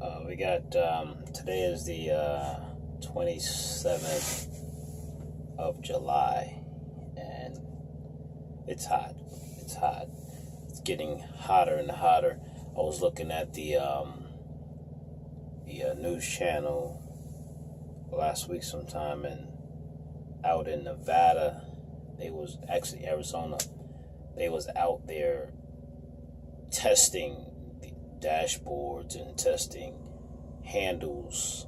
We got, today is the 27th of July, and it's hot. It's hot. It's getting hotter and hotter. I was looking at the news channel last week sometime, and out in Nevada, Arizona, they was out there testing the dashboards and testing handles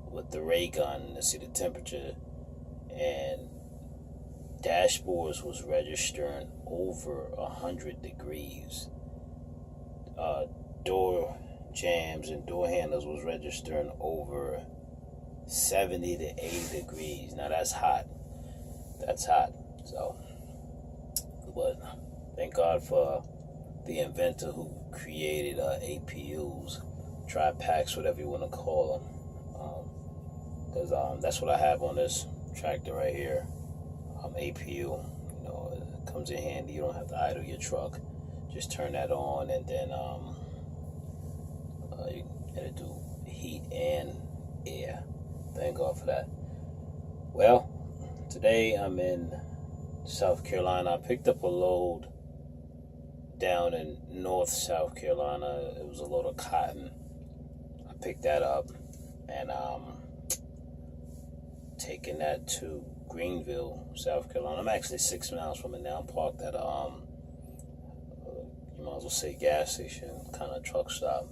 with the ray gun to see the temperature, and dashboards was registering over 100 degrees. Door jambs and door handles was registering over 70 to 80 degrees. Now that's hot. That's hot. So, but thank God for the inventor who created APUs, tri-packs, whatever you want to call them. Because that's what I have on this tractor right here. APU. You know, it comes in handy. You don't have to idle your truck. Just turn that on, and then you gotta do heat and air. Thank God for that. Well, today I'm in South Carolina. I picked up a load down in North South Carolina. It was a load of cotton. I picked that up, and taking that to Greenville, South Carolina. I'm actually 6 miles from it now. I'm parked at you might as well say gas station, kind of truck stop,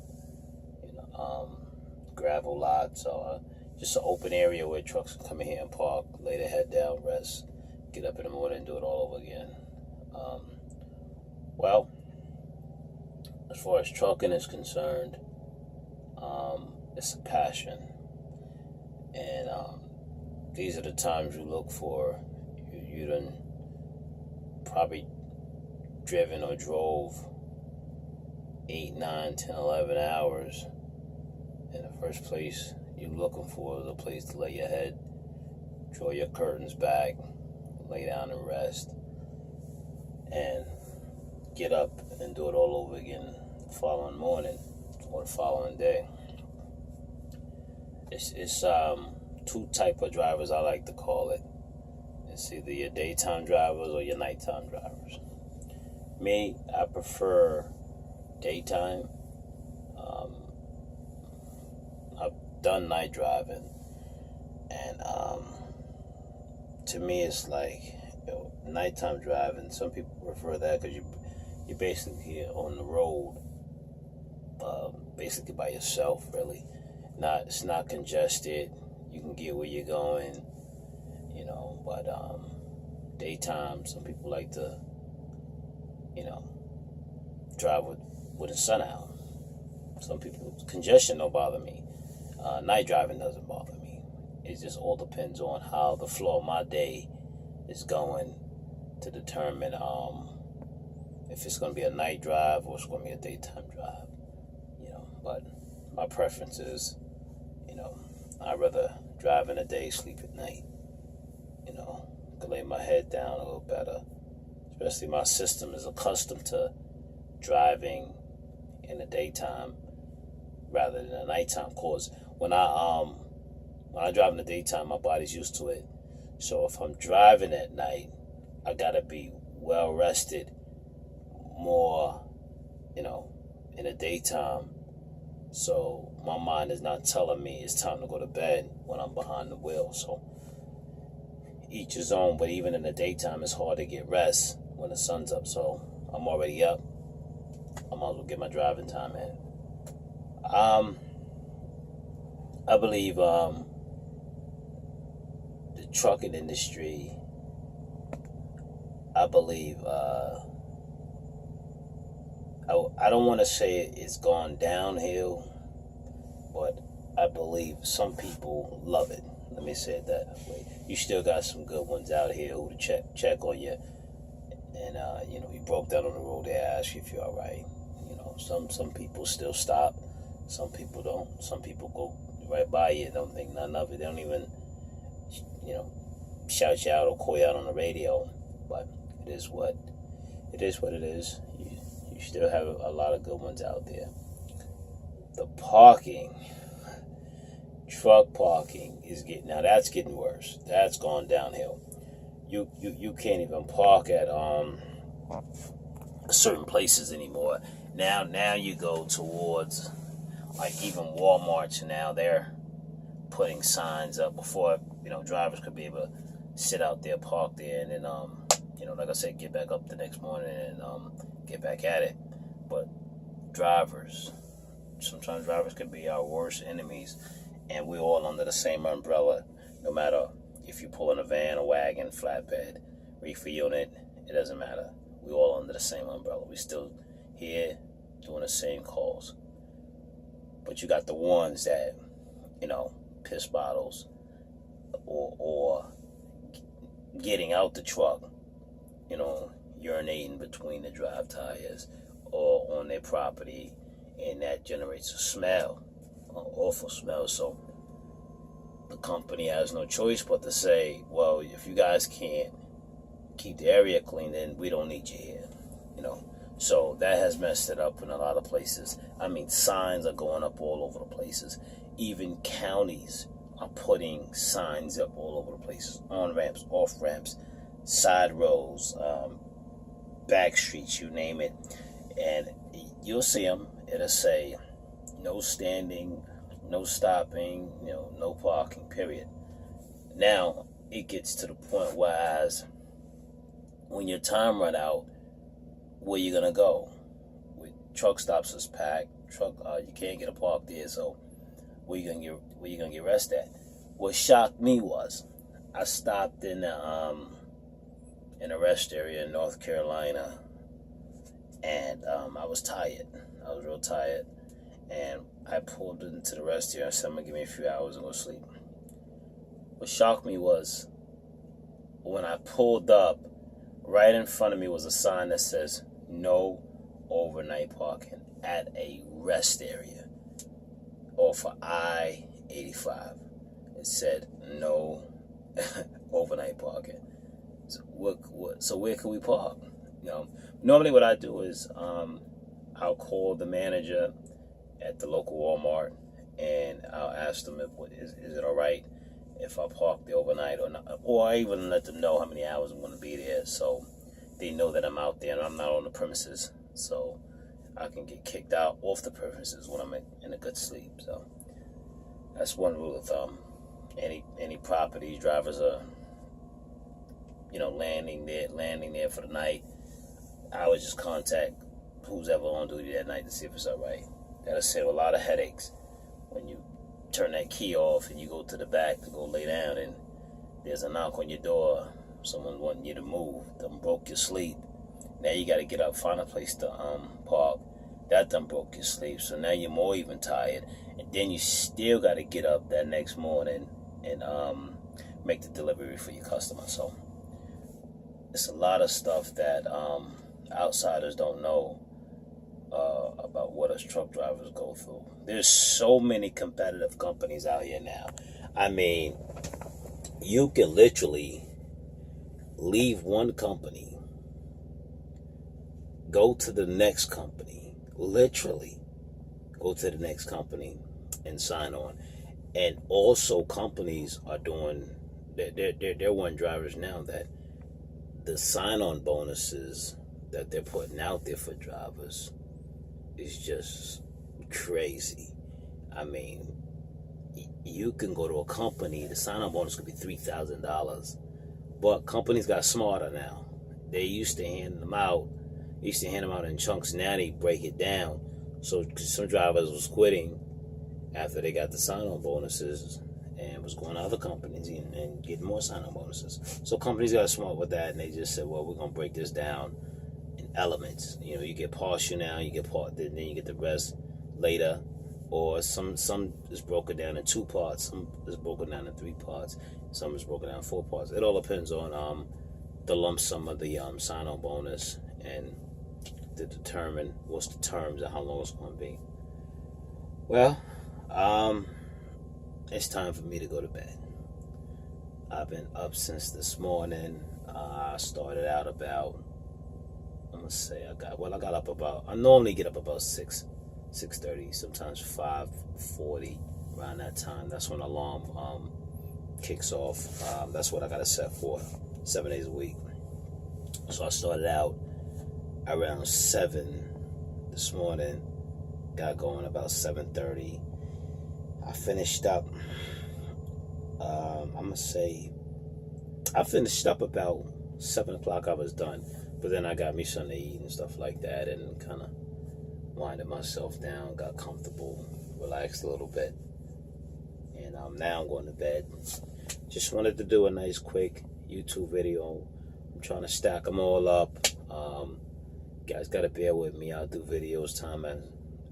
gravel lot. So just an open area where trucks can come in here and park, lay their head down, rest, get up in the morning and do it all over again. Well, as far as trucking is concerned, it's a passion, and these are the times you look for. You done probably driven or drove 8, 9, 10, 11 hours. In the first place you're looking for is a place to lay your head, draw your curtains back, lay down and rest, and get up and do it all over again the following morning or the following day. It's two type of drivers, I like to call it. It's either your daytime drivers or your nighttime drivers. Me, I prefer daytime. I've done night driving, and to me it's like, nighttime driving. Some people prefer that because you're basically on the road, basically by yourself, really. It's not congested. You can get where you're going, but daytime, some people like to, drive with the sun out. Some people, congestion don't bother me. Night driving doesn't bother me. It just all depends on how the flow of my day is going to determine if it's going to be a night drive or it's going to be a daytime drive. But my preference is, I'd rather drive in the day, sleep at night. Can lay my head down a little better. Especially my system is accustomed to driving in the daytime rather than the nighttime. Cause when I drive in the daytime, my body's used to it. So if I'm driving at night, I gotta be well rested more, in the daytime. So my mind is not telling me it's time to go to bed when I'm behind the wheel. So each his own, but even in the daytime, it's hard to get rest when the sun's up. So I'm already up. I might as well get my driving time in. I believe the trucking industry, I believe, I don't want to say it's gone downhill, but I believe some people love it. Let me say it that way. You still got some good ones out here who check on you, and you broke down on the road, they ask you if you're all right. Some people still stop, some people don't. Some people go right by you, don't think none of it. They don't even, shout you out or call you out on the radio. But it is what it is. You still have a lot of good ones out there. The parking, truck parking is that's getting worse. That's gone downhill. You can't even park at certain places anymore. Now you go towards, like, even Walmart's now, they're putting signs up. Before, drivers could be able to sit out there, park there, and then like I said, get back up the next morning and get back at it. But sometimes drivers can be our worst enemies, and we're all under the same umbrella. No matter if you pull in a van, a wagon, flatbed, reefer unit, it doesn't matter. We're all under the same umbrella. We still here doing the same calls. But you got the ones that, piss bottles or getting out the truck, urinating between the drive tires or on their property, and that generates a smell, an awful smell. So the company has no choice but to say, well, if you guys can't keep the area clean, then we don't need you here, So that has messed it up in a lot of places. I mean, signs are going up all over the places. Even counties are putting signs up all over the places. On ramps, off ramps, side roads, back streets, you name it. And you'll see them. It'll say, no standing, no stopping, no parking, period. Now, it gets to the point whereas when your time run out, where you gonna go? With truck stops is packed. You can't get a park there, so where you gonna get rest at? What shocked me was I stopped in a rest area in North Carolina, and I was tired. I was real tired, and I pulled into the rest area. I said, I'm gonna give me a few hours and go sleep. What shocked me was when I pulled up, right in front of me was a sign that says no overnight parking at a rest area off of I-85. It said no overnight parking. So where can we park? Normally what I do is I'll call the manager at the local Walmart and I'll ask them is it all right if I park there overnight or not, or I even let them know how many hours I'm going to be there, so they know that I'm out there and I'm not on the premises, so I can get kicked out off the premises when I'm in a good sleep. So that's one rule of thumb. Any property drivers are, landing there for the night, I would just contact who's ever on duty that night to see if it's all right. That'll save a lot of headaches when you turn that key off and you go to the back to go lay down and there's a knock on your door, someone wanting you to move, done broke your sleep. Now you got to get up, find a place to park. That done broke your sleep, so now you're more even tired, and then you still got to get up that next morning and make the delivery for your customer. So it's a lot of stuff that outsiders don't know about what us truck drivers go through. There's so many competitive companies out here now. I mean, you can literally leave one company, go to the next company, literally go to the next company and sign on. And also companies are doing, they're warning drivers now that the sign-on bonuses that they're putting out there for drivers is just crazy. I mean, you can go to a company, the sign-on bonus could be $3,000, but companies got smarter now. They used to hand them out in chunks. Now they break it down. So some drivers was quitting after they got the sign-on bonuses and was going to other companies and getting more sign-on bonuses. So companies got smart with that, and they just said, well, we're going to break this down in elements. You get partial now, you get part, then you get the rest later. Or some is broken down in 2 parts, some is broken down in 3 parts, some is broken down in 4 parts. It all depends on the lump sum of the sign-on bonus and to determine what's the terms and how long it's going to be. Well, it's time for me to go to bed. I've been up since this morning. I started out about, I normally get up about 6. 6:30, sometimes 5:40, around that time. That's when alarm kicks off. That's what I got to set for 7 days a week. So I started out around 7 this morning, got going about 7:30. I finished up, I'm going to say, I finished up about 7 o'clock. I was done. But then I got me something to eat and stuff like that, and kind of winded myself down, got comfortable, relaxed a little bit. And now I'm going to bed. Just wanted to do a nice quick YouTube video. I'm trying to stack them all up. You guys got to bear with me. I'll do videos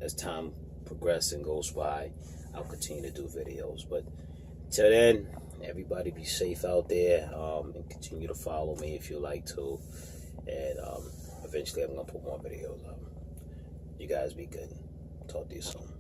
as time progresses and goes by. I'll continue to do videos. But till then, everybody be safe out there, and continue to follow me if you like to. And eventually I'm going to put more videos up. You guys be good. Talk to you soon.